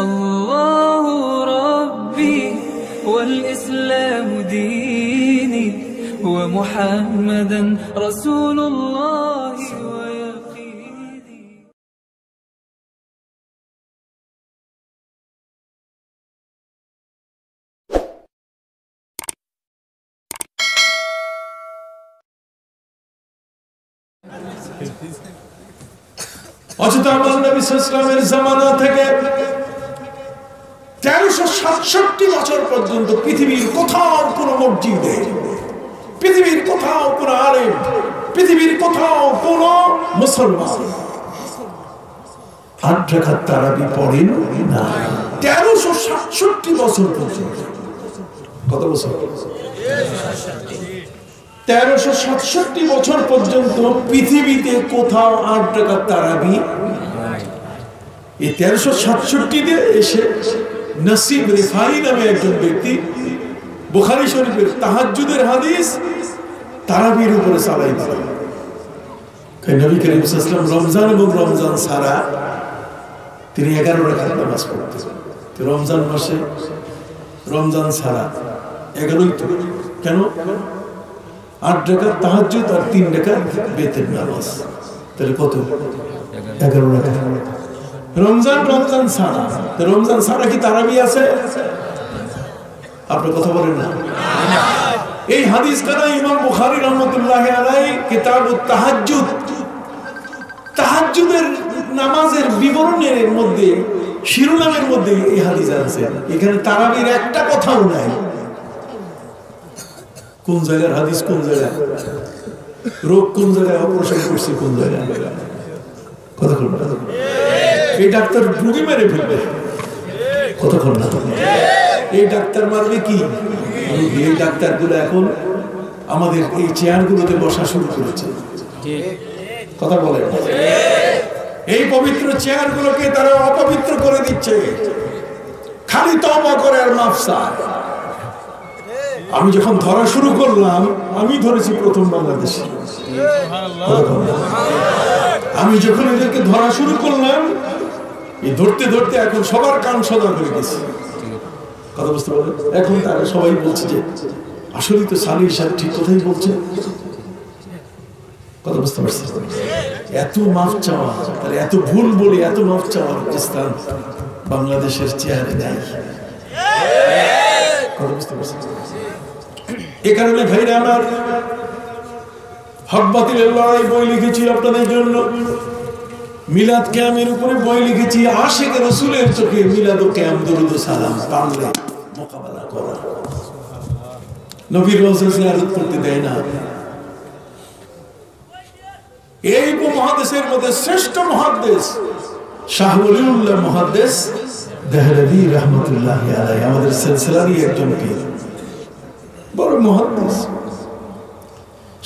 الله ربي والإسلام ديني ومحمدا رسول الله ويقيني. অচেতন নবী সাল্লাল্লাহু আলাইহি জামানা থেকে 1367 বছর পর্যন্ত পৃথিবীর কোথাও কোনো মসজিদে, পৃথিবীর কোথাও কোনো আলেম, পৃথিবীর কোথাও কোনো মুসলমান 8 রাকাত তারাবি পড়েন না। 1367 বছর পর্যন্ত। কত বছর? 1367 বছর পর্যন্ত পৃথিবীতে কোথাও 8 রাকাত তারাবি। এই 1367 এসে নসিব রিফাই নামে একজন ব্যক্তি বুখারী শরীফের তাহাজ্জুদের হাদিস তারাবির উপরে চালাই দিলেন। নবী করিম সাল্লাল্লাহু আলাইহি ওয়াসাল্লাম রমজান এবং রমজান ছাড়া তিনি 11 রাকাত নামাজ পড়তেন। রমজান মাসে রমজান ছাড়া 11ই তো। কেন? 8 রাকাত তাহাজ্জুদ আর 3 রাকাত বেতের নামাজ, তাহলে কত? 11 রাকাত। রমজান ছাড়া, রমজান ছাড়া কি তারাবি আছে? আপনি কথা বলেন না। এই হাদিস কানা ইমাম বুখারী রাহমাতুল্লাহি আলাইহি কিতাবুত তাহাজ্জুদ, তাহাজ্জুদের নামাজের বিবরণের মধ্যে, শিরোনামের মধ্যে এই হাদিস আছে। এখানে তারাবির একটা কথাও নাই। কোন জায়গার হাদিস, কোন জায়গায় রোগ, কোন জায়গায় অপারেশন করছে, কোন জায়গায় কতক্ষণ? এই ডাক্তার রোগী মেরে ফেলবে কতক্ষণ না? এই ডাক্তার মারবে কি? এই ডাক্তারগুলো এখন আমাদের এই চেয়ারগুলোতে বসা শুরু করেছে। কথা বলে, এই পবিত্র চেয়ারগুলোকে তারা অপবিত্র করে দিচ্ছে। খালি তওবা করে আর মাফ চায়। আমি যখন ধরা শুরু করলাম, আমি ধরেছি প্রথম বাংলাদেশে। আমি যখন এদেরকে ধরা শুরু করলাম, এই ধরতে ধরতে এখন সবার কান সদা হয়ে গেছে। কথা বুঝতে পারলেন? এখন তারা সবাই বলছে যে আসলে তো সালিহ সাহেব ঠিক কথাই বলছে। কথা বুঝতে পারছি? এত মাফ চাওয়া, তাহলে এত ভুল বলে এত মাফ চাওয়ার স্থান বাংলাদেশের চেয়ারে নাই। কথা বুঝতে পারছি? এ কারণে ভাইরা আমার, হক বাতিলের লড়াই বই লিখেছি আপনাদের জন্য। মিলাদ কিয়ামের উপরে বই লিখেছি। আশিক রাসূলের চোখে মিলাদ ও কিয়াম দরুদ ও সালাম পারলে মোকাবেলা করা। নবীর রওজা জিয়ারত করতে দেয় না। এই উপমহাদেশের মধ্যে শ্রেষ্ঠ মুহাদ্দিস শাহ ওলিউল্লাহ মুহাদ্দিস দেহলভী রাহমাতুল্লাহি আলাইহি, আমাদের সিলসিলারই একজন পীর, বড় মুহাদ্দিস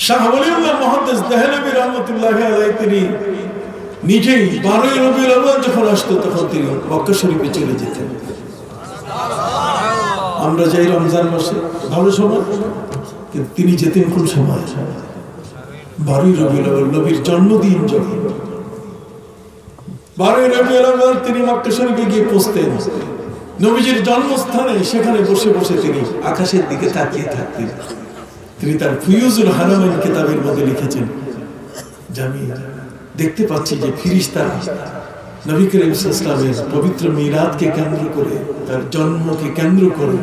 শাহ ওলিউল্লাহ মুহাদ্দিস দেহলভী রাহমাতুল্লাহি আলাইহি, তিনি নিজেই 12ই রবিউল আউয়াল যখন আসতো তখন তিনি মক্কা শরীফে চলে যেতেন। আমরা যাই রমজান মাসে, ভালো সময়, কিন্তু তিনি যেতেন কোন সময়? 12ই রবিউল আউয়াল, নবীর জন্মদিন যখন 12ই রবিউল আউয়াল তিনি মক্কা শরীফে গিয়ে পৌঁছতেন। নবীজির জন্মস্থানে সেখানে বসে বসে তিনি আকাশের দিকে তাকিয়ে থাকতেন। তিনি তার ফুয়ুজুল হারামাইন কিতাবের মধ্যে লিখেছেন যে আমি দেখতে পাচ্ছি যে ফেরেশতারা নবী করিম সাল্লাল্লাহু আলাইহি ওয়াসাল্লামের পবিত্র মিলাদকে কেন্দ্র করে, তার জন্মকে কেন্দ্র করে,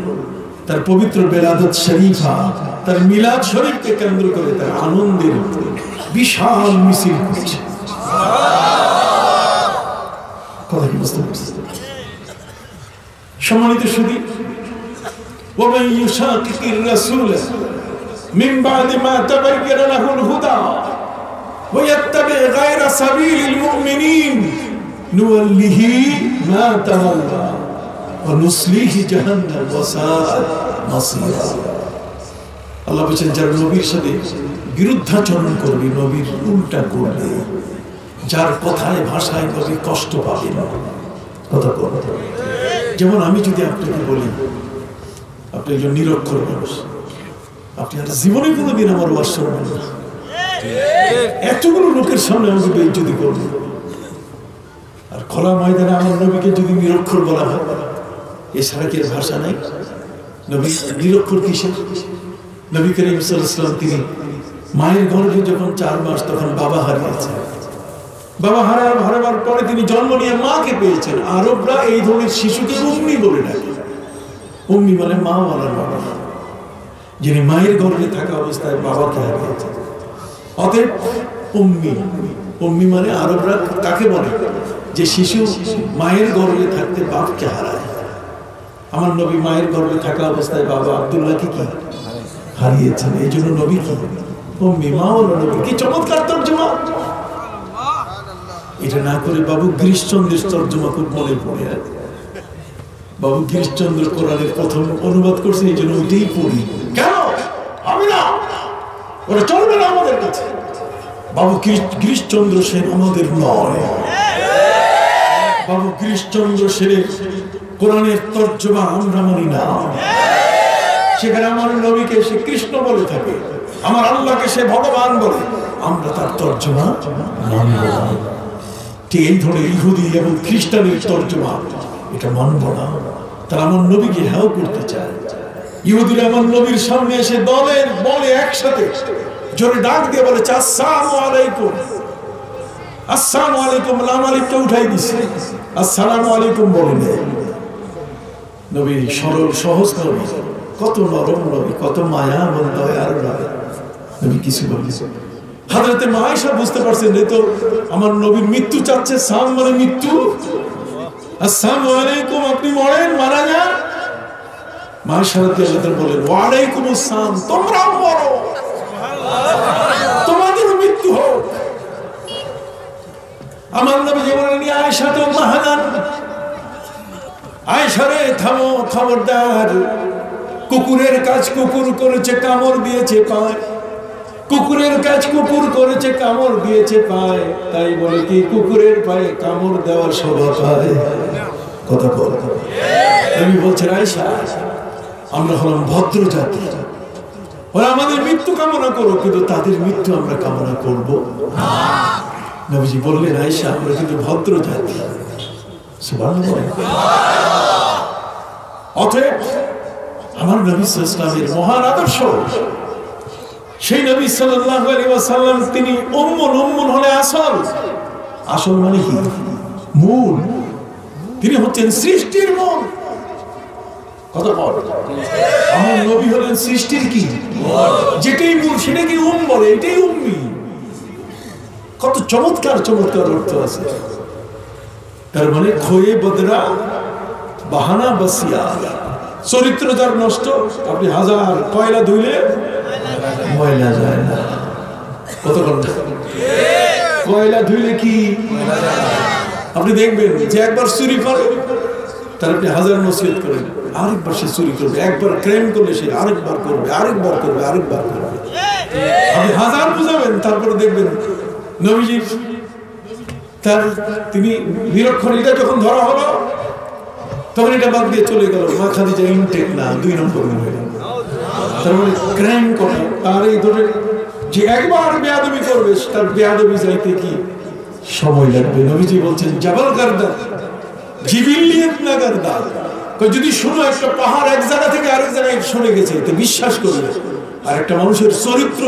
তার পবিত্র বেলাদত শরীফা, তার মিলাদ শরীফকে কেন্দ্র করে তার আনন্দের বিশাল মিছিল করছে। কথা কি বুঝতে পারছেন? সম্মানিত সুধী, ওয়া মান ইউশাকিকির রাসূল মিন বাদি মা তাবায়্যানা লাহুল হুদা ওয়া ইয়াত্তাবি গায়রা সাবিলিল মুমিনিন নুওয়াল্লিহি মা তাওয়াল্লা ওয়া নুসলিহি জাহান্নাম ওয়া সাআত মাসীরা। আল্লাহ বলেন, যারা নবীর সাথে বিরুদ্ধাচরণ করবে, নবীর উল্টা করবে, যার কথায় ভাষায় নবী কষ্ট পাবে না। কথা কথা, যেমন আমি যদি আপনাকে বলি আপনি একজন নিরক্ষর মানুষ, আপনি আর জীবনে কোনোদিন আমার ওয়াজ শুনবেন না, এতগুলো লোকের সামনে আমাকে বেইজ্জতি করবেন, আর খোলা ময়দানে আমার নবীকে যদি নিরক্ষর বলা হয়, এছাড়া কি ভাষা নাই? নবী নিরক্ষর কিসের? নবী করিম সাল্লাল্লাহু আলাইহি ওয়াসাল্লাম তিনি মায়ের গর্ভে যখন 4 মাস, তখন বাবা হারিয়েছেন। বাবা হারাবার পরে তিনি জন্ম নিয়ে মাকে পেয়েছেন। আরবরা এই ধরনের শিশুকে উম্মি বলে ডাকে। উম্মি মানে মা বলার বাবা, যিনি মায়ের গর্ভে থাকা অবস্থায় বাবাকে হারিয়েছেন। অতএব উম্মি, উম্মি মানে আরবরা কাকে বলে? যে শিশু মায়ের গর্ভে থাকতে বাপকে হারায়। আমার নবী মায়ের গর্ভে থাকা অবস্থায় বাবা আব্দুল্লাহকে কি হারিয়েছেন, এই জন্য নবী কি উম্মি, মা হলো নবী। কি চমৎকার তর্জমা! এটা না করে বাবু গিরিশচন্দ্রের তর্জমা খুব মনে পড়ে। বাবু গিরিশচন্দ্র কোরআনের প্রথম অনুবাদ করছে, এই জন্য ওইটাই পড়ি। কেন আমি না, ওটা চলবে না আমাদের কাছে। বাবু গিরিশচন্দ্র সেন আমাদের নয়। বাবু গিরিশচন্দ্র সেনের কোরআনের তর্জমা আমরা মানি না। সেখানে আমার নবীকে সে কৃষ্ণ বলে থাকে, আমার আল্লাহকে সে ভগবান বলে, আমরা তার তর্জমা মানব না। ঠিক এই ধরনের ইহুদি এবং খ্রিস্টানের তর্জমা এটা মানব না। তারা আমার নবীকে হেয় করতে চায়। ইহুদিরা আমার নবীর সামনে এসে দলের বলে একসাথে জোরে ডাক দিয়ে বলে আসসালামু আলাইকুম, আসসালামু আলাইকুম, লাম আলিফটা উঠাই দিছে, আসসালামু আলাইকুম বলে নেয়। নবী সরল সহজ নবী, কত নরম নবী, কত মায়া এবং দয়ার নবী। নবী কিছু বলেছে। হযরতে মা আয়েশা বুঝতে পারছেন যে তো আমার নবীর মৃত্যু চাচ্ছে, সাম মানে মৃত্যু, আসসালামু আলাইকুম, আপনি মরেন, মারা যান। মা আয়েশা রাদিয়াল্লাহু তাআলা বলেন ওয়া আলাইকুমুস সালাম, তোমরাও মরো, তোমাদের মৃত্যু হোক। আমার নবী বলেন আয়েশা তো মাহানান, আয়েশা রে থামো, খবরদার, কুকুরের কাজ কুকুর করেছে, কামড় দিয়েছে পায়, কুকুরের কাজ কুকুর করেছে, কামড় দিয়েছে পায়, তাই বলে কি কুকুরের পায়ে কামড় দেওয়ার শোভা পায়? কথা বল। আমি বলছি আয়েশা, আমরা হলাম ভদ্র জাতি, ওরা আমাদের মৃত্যু কামনা করো, কিন্তু তাদের মৃত্যু আমরা কামনা করব না। নবীজি বললেন আয়েশা, আমরা কিন্তু ভদ্র জাতি। সুবহানাল্লাহ। অতএব আমার নবী সাল্লাল্লাহু আলাইহি ওয়াসাল্লামের মহান আদর্শ, সেই নবী সাল্লাল্লাহু আলাইহি ওয়াসাল্লাম তিনি উম্মুন হলে আসল, আসল মানে কি? মূল। তিনি হচ্ছেন সৃষ্টির মূল। কথা বল। আমার নবী হলেন সৃষ্টির কি? যেটাই মূল সেটা কি বলে, এটাই উম্মি। কত চমৎকার চমৎকার অর্থ আছে। তার মানে খোয়ে বদরা বাহানা বাসিয়া, চরিত্র যার নষ্ট, আপনি 1000 কয়লা ধুইলে ময়লা যায় না। কত কয়লা ধুইলে কি আপনি দেখবেন যে একবার চুরি করে তার আপনি 1000 নসিহত করেন, আরেকবার সে চুরি করবে, একবার ক্রাইম করলে সে আরেকবার করবে, আরেকবার করবে, আরেকবার করবে। আপনি 1000 বুঝাবেন, তারপরে দেখবেন নবীজি তার তিনি নিরক্ষর, এটা যখন ধরা হলো তখন এটা বাদ দিয়ে চলে গেল, মা খাদিজা ইনটেক না, 2 নম্বর হয়ে গেল। তার মানে ক্রাইম করে, তার এই ধরে যে একবার বেয়াদবি করবে তার বেয়াদবি যাইতে কি সময় লাগবে। নবীজি বলছেন জাবাল গারদা জিবিলিয়াত না গারদা, যদি শুনো একটা পাহাড় এক জায়গা থেকে আরেক জায়গায় সরে গেছে তো বিশ্বাস করবে, আর একটা মানুষের চরিত্র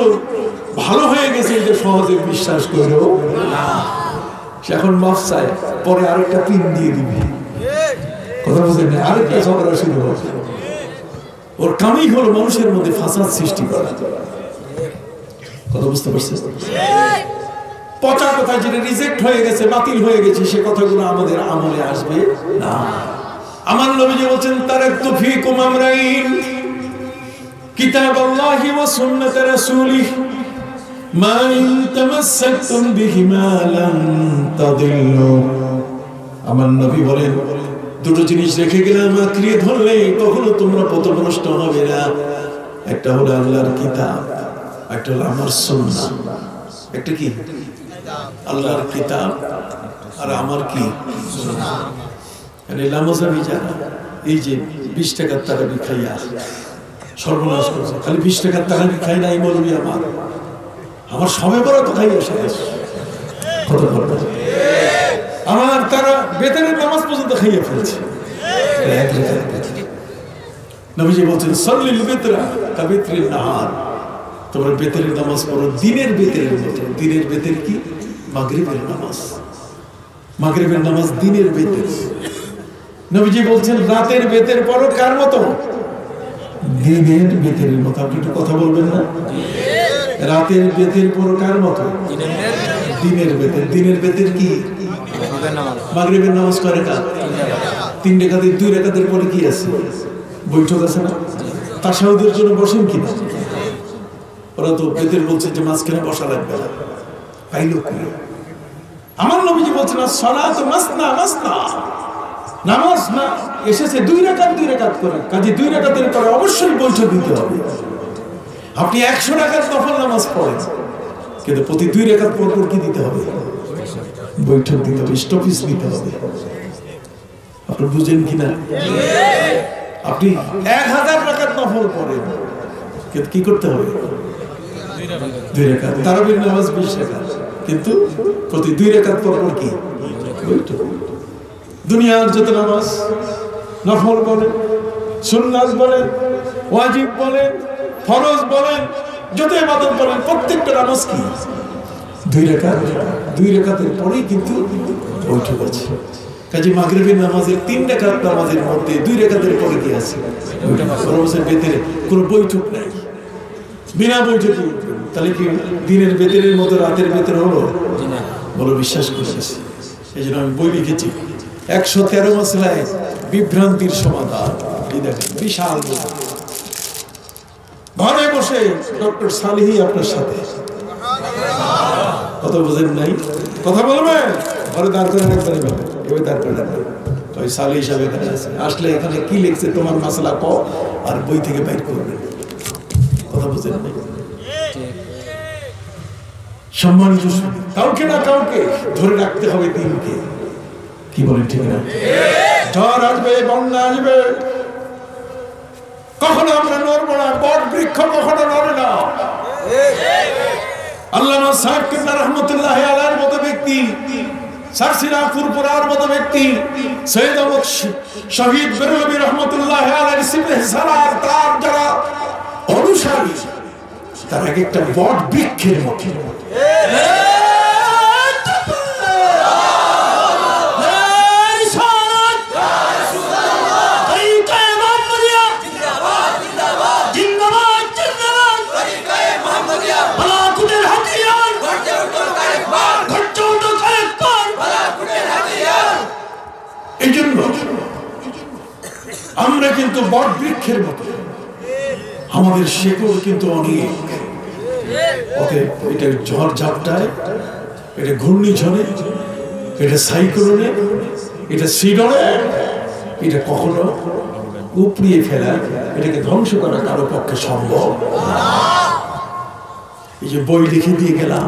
ভালো হয়ে গেছে এটা সহজে বিশ্বাস করো না। সে এখন মাফ চায়, পরে আরেকটা পিন দিয়ে দিবি, কথা বুঝলেন, আরেকটা ঝগড়া শুরু হবে। ওর কামই হলো মানুষের মধ্যে ফাসাদ সৃষ্টি করা। কথা বুঝতে পারছেন? পচা কথা যেটা রিজেক্ট হয়ে গেছে, বাতিল হয়ে গেছে, সে কথাগুলো আমাদের আমলে আসবে না। আমার নবীজি বলছেন তারাকতু ফীকুম আমরাইন, কিতাবাল্লাহি ওয়া সুন্নাত রাসূলিহি মা ইন তামাসসাকতুম বিহিমা লান তাদিল্লু। আমার নবী বলেন 2টো জিনিস রেখে গেলাম, আঁকড়িয়ে ধরলে কখনো তোমরা পথভ্রষ্ট হবে না। একটা হলো আল্লাহর কিতাব, একটা হলো আমার সুন্নাহ। একটা কি? আল্লাহর কিতাব আর আমার কি সুন্নাহ। আরে লামজাবি যারা এই যে 20 টাকার তারাবি খাইয়া সর্বনাশ করছে, খালি 20 টাকার তারাবি খাই না, এই মৌলবি আমার সবে বড় তো খাইয়া শেষ। কত বড় আমার তারা বেতনের নামাজ পর্যন্ত খাইয়ে ফেলছে। এক রাকাত বেতন। নবীজি বলছেন সাল্লিল বিতরা কাবিত্রিন নাহার, তোমরা বেতনের নামাজ পড়ো দিনের বেতনের মতো। দিনের বেতন কি? মাগরিবের নামাজ। মাগরিবের নামাজ দিনের বেতন। নবীজি বলছেন রাতের বেতের পড়ো কার মতো? দিনের বেতের মতো। আপনি একটু কথা বলবেন না? রাতের বেতের পড়ো কার মতো? দিনের বেতের। দিনের বেতের কি? মাগরিবের নামাজ কয় রাকাত? 3 রাকাত। 2 রাকাতের পরে কি আছে? বৈঠক আছে না? তাশাহুদের জন্য বসেন কিনা? ওরা তো বেতের বলছে যে মাঝখানে বসা লাগবে না। পাইলো কি? আমার নবীজি বলছেন সালাত মাসনা মাসনা, নামাজ না এসেছে 2 রাকাত করে, কাজে 2 রাকাতের পরে অবশ্যই বৈঠক দিতে হবে। আপনি 100 রাকাত নফল নামাজ পড়েন, কিন্তু প্রতি 2 রাকাত পর পর কি দিতে হবে? বৈঠক দিতে হবে, স্টপিস দিতে হবে। আপনি বুঝেন কিনা? আপনি 1000 রাকাত নফল পড়েন, কিন্তু কি করতে হবে? 2 রাকাত। তারাবির নামাজ 20 রাকাত, কিন্তু প্রতি 2 রাকাত পর পর কি? বৈঠক। দুনিয়ার যত নামাজ, নফল বলেন, সুন্নাত বলেন, ওয়াজিব বলেন, ফরজ বলেন, যত ইবাদত বলেন, প্রত্যেকটা নামাজ কি? 2 রাকাত। 2 রাকাতের পরেই কিন্তু বৈঠক আছে। কাজে মাগরিবের নামাজের 3 রাকাত নামাজের মধ্যে 2 রাকাতের পরে কি আছে? ফরজের বেতনে কোনো বৈঠক নাই, বিনা বৈঠকে। তাহলে কি দিনের বেতনের মতো রাতের বেতন হলো? বলো বিশ্বাস করতেছি। এই জন্য আমি বই লিখেছি 113 মাসলায় বিভ্রান্তির সমাধান। এই দেখেন বিশাল বই। ঘরে বসে ডক্টর সালিহি আপনার সাথে কথা বোঝেন নাই? কথা বলবেন, ঘরে দাঁড় করে রাখবেন, এভাবে দাঁড় করে রাখবেন। ওই সালি হিসাবে এখানে আছে, আসলে এখানে কি লিখছে তোমার মাসলা ক, আর বই থেকে বাইর করবেন। কথা বোঝেন নাই? সম্মানিত কাউকে না কাউকে ধরে রাখতে হবে দিনকে। কি বলেন ঠিক না? ঝড় আসবে, বন্যা আসবে, কখনো আমরা নড়বো না। বট বৃক্ষ কখনো নড়ে না। আল্লামা সাহেব কিবলা রহমতুল্লাহ আলাইহির মতো ব্যক্তি, সারসিনা ফুরফুরার মতো ব্যক্তি, সৈয়দ আহমদ শহীদ বেরলভী রহমতুল্লাহ আলাইহির সিবহে সালার তার যারা অনুসারী, তারা একটা বট বৃক্ষের মতো। এই জন্য আমরা কিন্তু বট বৃক্ষের মতো, আমাদের শেকড় কিন্তু অনেক। এটা ঝড় ঝাপটায়, এটা ঘূর্ণিঝড়ে, এটা সাইক্লোনে, এটা সিডরে, এটা কখনো উপড়িয়ে ফেলা, এটাকে ধ্বংস করা কারো পক্ষে সম্ভব। এই যে বই লিখে দিয়ে গেলাম,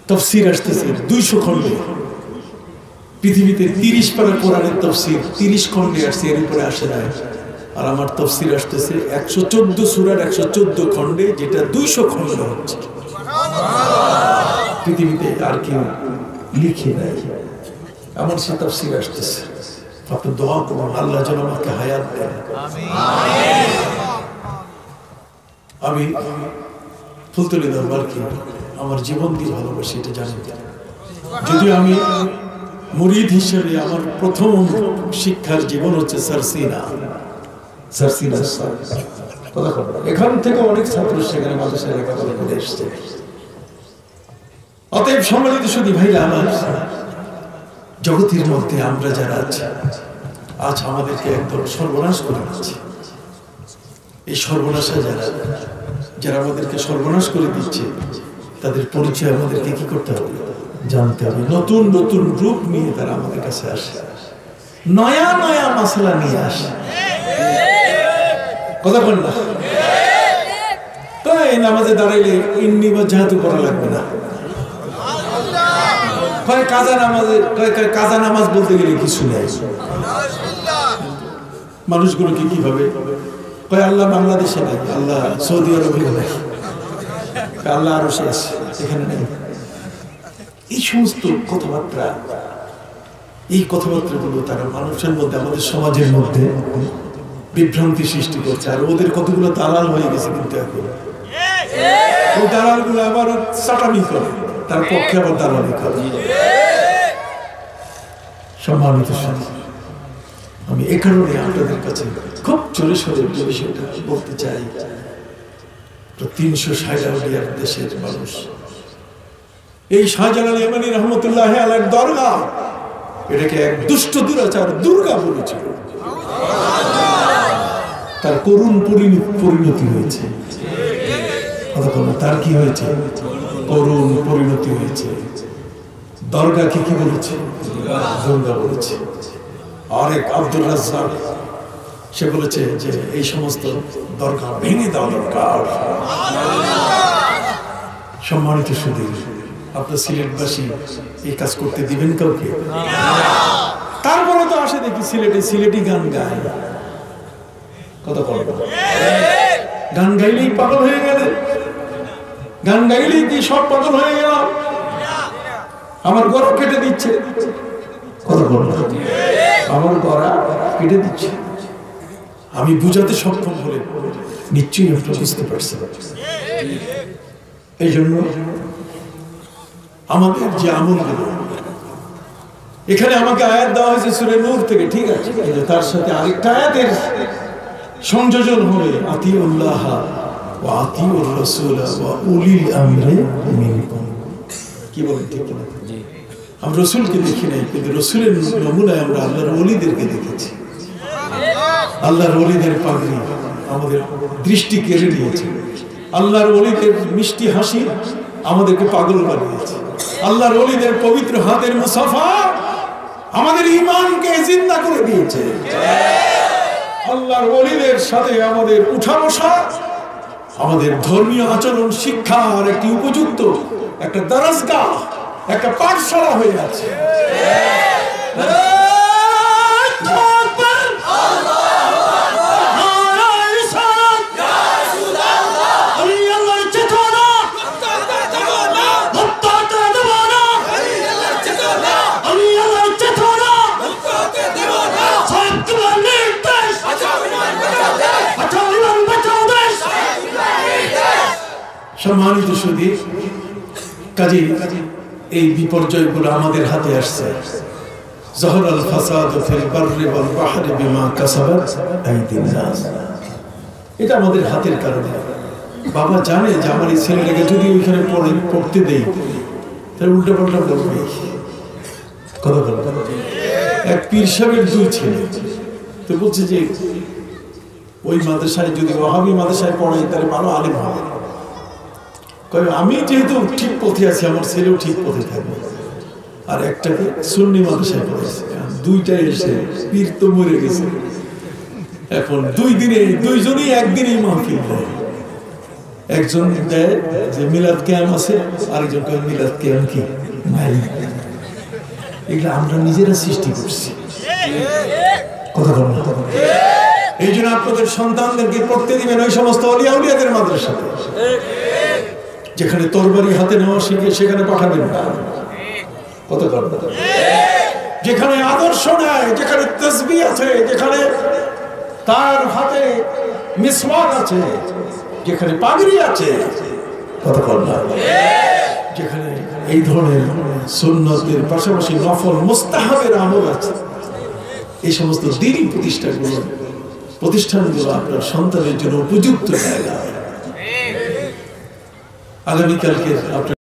তাফসীর আসতেছে 200 খণ্ডে। পৃথিবীতে 30 পারা কোরআনের তাফসীর 30 খণ্ডে আসছে, এর উপরে আসে না। আর আমার তাফসীর আসতেছে 114 সূরার 114 খণ্ডে, যেটা 200 খণ্ড হচ্ছে। পৃথিবীতে আর কেউ লিখে নাই, আমার সে তাফসীর আসতেছে। আপনি দোয়া করুন আল্লাহ যেন আমাকে হায়াত দেন। আমি ফুলতলি দরবারকে আমার জীবন দিয়ে ভালোবাসি, এটা জানি। যদিও আমি মুরিদ হিসেবে আমার প্রথম শিক্ষার জীবন হচ্ছে সারসিনা। এখান থেকে অনেক ছাত্র সেখানে মাদ্রাসায় লেখাপড়া করে এসছে। অতএব সম্মানিত সুধী ভাইরা আমার, জগতের মধ্যে আমরা যারা আছি, আজ আমাদেরকে একদম সর্বনাশ করে দিচ্ছে। এই সর্বনাশা যারা আমাদেরকে সর্বনাশ করে দিচ্ছে, তাদের পরিচয় আমাদেরকে কি করতে হবে? জানতে হবে। নতুন নতুন রূপ নিয়ে তারা আমাদের কাছে আসে, নয়া নয়া মাসলা নিয়ে আসে। কথা বল না? তাই নামাজে দাঁড়াইলে ইন্নি বা জাহাতু করা লাগবে না। কাজা নামাজ বলতে গেলে কিছু নেই। মানুষগুলোকে কিভাবে কয় আল্লাহ বাংলাদেশে নাই, আল্লাহ সৌদি আরবে নাই, আল্লাহ আরো শেষ এখানে নেই। এই সমস্ত কথাবার্তা এই কথাবার্তাগুলো তারা মানুষের মধ্যে, আমাদের সমাজের মধ্যে বিভ্রান্তি সৃষ্টি করছে। আর ওদের কতগুলো দালাল হয়ে গেছে কিন্তু এখন। ওই দালালগুলো আবার চাটামি করে, তার পক্ষে আবার দালালি করে। সম্মানিত সাথী, আমি এ কারণে আপনাদের কাছে খুব জোরে সোরে বিষয়টা বলতে চাই। 360 দেশের মানুষ এই শাহজালাল ইয়ামানি রহমতুল্লাহ আলাইহির দরগা, এটাকে এক দুষ্ট দুরাচার দুর্গা বলেছিল। তার করুণ পরিণতি হয়েছে। তার কি হয়েছে? করুণ পরিণতি হয়েছে। দরগাকে কি বলেছে? দুর্গা বলেছে। আরেক আব্দুল রাজ্জাক সে বলেছে যে এই সমস্ত দরগা ভেঙে দেওয়া দরকার। সম্মানিত সুধী, আপনার সিলেটবাসী এই কাজ করতে দিবেন কাউকে? তারপরে তো আসে দেখি সিলেটি গান গায়। কথা বলব, গান গাইলেই পাগল হয়ে গেলে, গান গাইলেই কি সব পাগল হয়ে গেল? আমার গলা কেটে দিচ্ছে। কথা বলব, আমার গলা কেটে দিচ্ছে। আমি বুঝাতে সক্ষম হলে নিশ্চয়ই আপনারা বুঝতে পারছেন। এই জন্য আমাদের যে আমলগুলো, এখানে আমাকে আয়াত দেওয়া হয়েছে সূরা নূর থেকে, ঠিক আছে, কিন্তু তার সাথে আরেকটা আয়াতের সংযোজন হবে, আতিউল্লাহ ওয়া আতিউর রাসূল ওয়া উলিল আমরি মিনকুম। কি বলেন ঠিক না? আমরা রাসূলকে দেখি নাই, কিন্তু রাসূলের নমুনায় আমরা আল্লাহর ওলিদেরকে দেখেছি। আল্লাহর ওলিদের পাগড়ি আমাদের দৃষ্টি কেড়ে নিয়েছে। আল্লাহর ওলিদের মিষ্টি হাসি আমাদেরকে পাগল বানিয়েছে। আল্লাহর ওলিদের পবিত্র হাতের মুসাফা আমাদের ঈমানকে জিন্দা করে দিয়েছে। আল্লাহর ওলিদের সাথে আমাদের উঠা বসা আমাদের ধর্মীয় আচরণ শিক্ষার একটি উপযুক্ত একটা দারাজগাহ, একটা পাঠশালা হয়ে আছে। সম্মানিত সুধী, কাজী এই বিপর্যয়গুলো আমাদের হাতে আসছে। যাহারাল ফাসাদু ফিল বাররি ওয়াল বাহরি বিমা কাসাবাত আইদিন নাস, এটা আমাদের হাতের কারণে। বাবা জানে যে আমার এই ছেলেটাকে যদি ওইখানে পড়তে দেই তাহলে উল্টা পাল্টা বলবে। কথা বলবো, এক পীর সাহেবের 2 ছেলে, তো বলছে যে ওই মাদ্রাসায় যদি ওয়াহাবি মাদ্রাসায় পড়াই তাহলে ভালো আলেম হবে। আমি যেহেতু ঠিক পথে আছি, আমার ছেলেও ঠিক পথে থাকবে। আর একটাকে সুন্নি মাদ্রাসায় পড়াইছে, 2টাই এসে পীর তো মরে গেছে। এখন 2 দিনে 2জনই একদিনেই মাহফিল দেয়। একজন দেয় যে মিলাদ ক্যাম্প আছে, আরেকজন কয় মিলাদ ক্যাম্প কি নাই। এগুলো আমরা নিজেরা সৃষ্টি করছি। কথা বলুন। এই জন্য আপনাদের সন্তানদেরকে পড়তে দিবেন ওই সমস্ত আউলিয়া উলিয়াদের মাদ্রাসাতে, যেখানে তরবারি হাতে নেওয়া শিখে সেখানে পাঠাবেন না। কত কথা, যেখানে আদর্শ নেয়, যেখানে তাসবিহ আছে, যেখানে তার হাতে মিসওয়াক আছে, যেখানে পাগড়ি আছে, কত কথা, যেখানে এই ধরনের সুন্নতের পাশাপাশি নফল মুস্তাহাবের আমল আছে, এই সমস্ত দ্বীনি প্রতিষ্ঠানগুলো আপনার সন্তানের জন্য উপযুক্ত জায়গা। আগামীকালকে আপনার